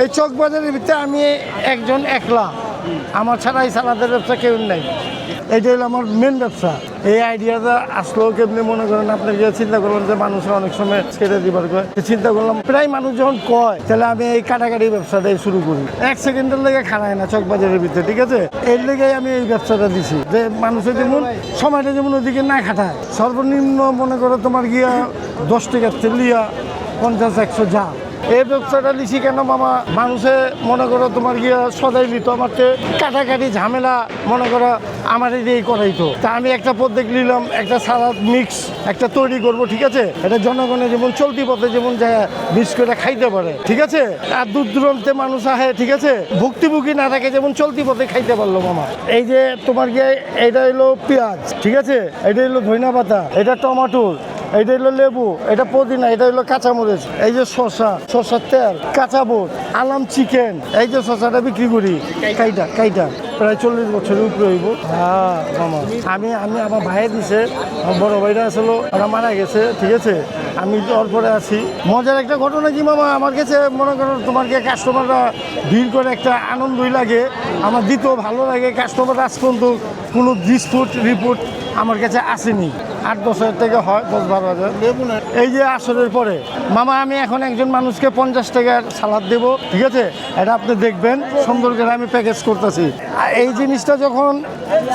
এই চক বাজারের ভিতরে আমি একজন একলা, আমার ছাড়া এই সালাদের ব্যবসা কেউ নাই। এইটা হলো আমার মেন ব্যবসা। এই আইডিয়াটা আসলো কেমনি মনে করেন, আপনার গিয়ে চিন্তা করলাম যে মানুষের অনেক সময় কেটে দিবার কয়, চিন্তা করলাম প্রায় মানুষ যখন কয় তাহলে আমি এই কাটাকাটি ব্যবসাটাই শুরু করি। 1 সেকেন্ডের লেগে খানায় না চক বাজারের ভিতরে, ঠিক আছে? এর লেগে আমি এই ব্যবসাটা দিছি যে মানুষের যেমন সময়টা যেমন ওদিকে না খাটায়, সর্বনিম্ন মনে করো তোমার গিয়া 10 টাকার তেল লিয়া 50-100 যা। এই ব্যবসাটা লিখি কেন মামা, মানুষে মনে করো তোমার গিয়া সদাই নিত আমাকে, কাটাকাটি ঝামেলা মনে করো আমার এই করাইতো। তা আমি একটা পদ্ধতি নিলাম, একটা সালাদ মিক্স একটা তৈরি করব, ঠিক আছে? এটা জনগণের যেমন চলতি পথে যেমন যায় মিক্স করে খাইতে পারে, ঠিক আছে? আর দূর দূরান্তে মানুষ আহে, ঠিক আছে? ভুক্তি না থাকে যেমন চলতি পথে খাইতে পারলো মামা। এই যে তোমার গিয়ে এটা হলো পেঁয়াজ, ঠিক আছে? এটা হলো ধনিয়া পাতা, এটা টমাটোর, এইটা হলো লেবু, এটা পুদিনা, এটা হলো কাঁচামরিচ, এই যে শসার তেল, কাঁচা বুট, আলাম চিকেন, এই যে শসাটা বিক্রি করি কাইটা প্রায় 40 বছরের উপরে হইব। হ্যাঁ মামা, আমি আমার ভাইয়ে দিছে, আমার বড় ভাইরা আসলো, ওরা মারা গেছে, ঠিক আছে? আমি ওর পরে আছি। মজার একটা ঘটনা কি মামা, আমার কাছে মনে করো তোমার কাস্টমাররা ভিড় করে একটা আনন্দই লাগে, আমার দিতেও ভালো লাগে। কাস্টমার আজ পর্যন্ত কোনো ডিসপুট রিপোর্ট আমার কাছে আসেনি। 8-10 হাজার টাকা হয়, 10-12 হাজার। এই যে আসরের পরে মামা আমি এখন একজন মানুষকে 50 টাকার সালাদ দেবো, ঠিক আছে? এটা আপনি দেখবেন সুন্দর করে আমি প্যাকেজ করতেছি। এই জিনিসটা যখন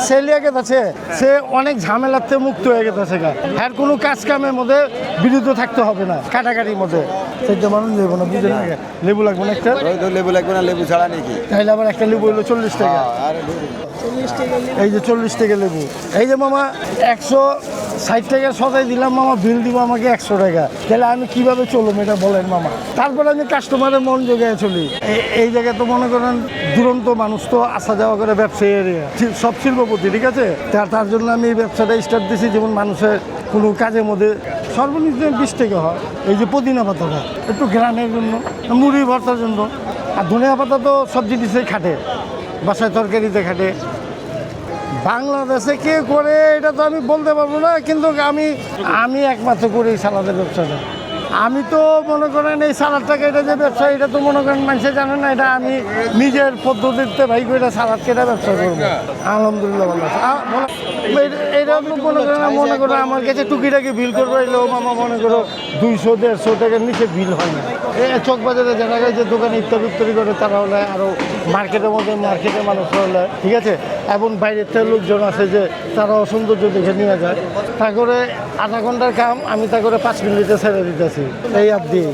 সেলিয়ে গেছে, সে অনেক ঝামেলাতে মুক্ত হয়ে গেছে। আর কোনো কাজ কামের মধ্যে বিরুদ্ধ থাকতে হবে না, কাটাকাটির মধ্যে। সেটা মানুষ লেবু না, বুঝে না? লেবু লাগবে না একটা? লেবু লাগবে না, লেবু ছাড়া নাকি? তাহলে আবার একটা লেবু হলো 40 টাকা। এই যে 40 টাকা লেবু। এই যে মামা 160 টাকা সদাই দিলাম মামা, বিল দিব আমাকে 100 টাকা। তাহলে আমি কিভাবে চলুম এটা বলেন মামা? তারপরে আমি কাস্টমারের মন জোগায় চলি। এই জায়গায় তো মনে করেন দুরন্ত মানুষ তো আসা যাওয়া করে, ব্যবসায়ী এরিয়া, সব শিল্পপতি, ঠিক আছে? তার জন্য আমি এই ব্যবসাটা স্টার্ট দিয়েছি, যেমন মানুষের কোনো কাজের মধ্যে সর্বনিম্ন 20 টাকা হয়। এই যে পুদিনা পাতাটা একটু গ্রামের জন্য, মুড়ি ভর্তার জন্য। আর ধনিয়া পাতা তো সব জিনিসেই খাটে, বাসায় তরকারিতে খাটে। বাংলাদেশে কে করে এটা তো আমি বলতে পারবো না, কিন্তু আমি একমাত্র করি এই সালাদের ব্যবসাটা। আমি তো মনে করেন এই সালাদটাকে, এটা যে ব্যবসা, এটা তো মনে করেন মানুষে জানে না, এটা আমি নিজের পদ্ধতিতে ভাই করে সালাদ কেটে ব্যবসা করবো। আলহামদুলিল্লাহ ভালো আছে। এটা মনে করো আমার কাছে টুকিটাকি বিল করবো, এলেও মামা মনে করো 200-150 টাকার নিচে বিল হয় না। এই চক বাজারে যারা যে দোকানে ইত্যাদি করে তারা হলে, আরও মার্কেটের মধ্যে মার্কেটের মানুষরা হলে, ঠিক আছে? এবং বাইরের থেকে লোকজন আছে যে তারাও সৌন্দর্য দেখে নিয়ে যায়। তা করে আধা ঘন্টার কাম আমি তা করে 5 মিনিটে ছেড়ে দিতেছি এই অ্যাপ দিয়ে।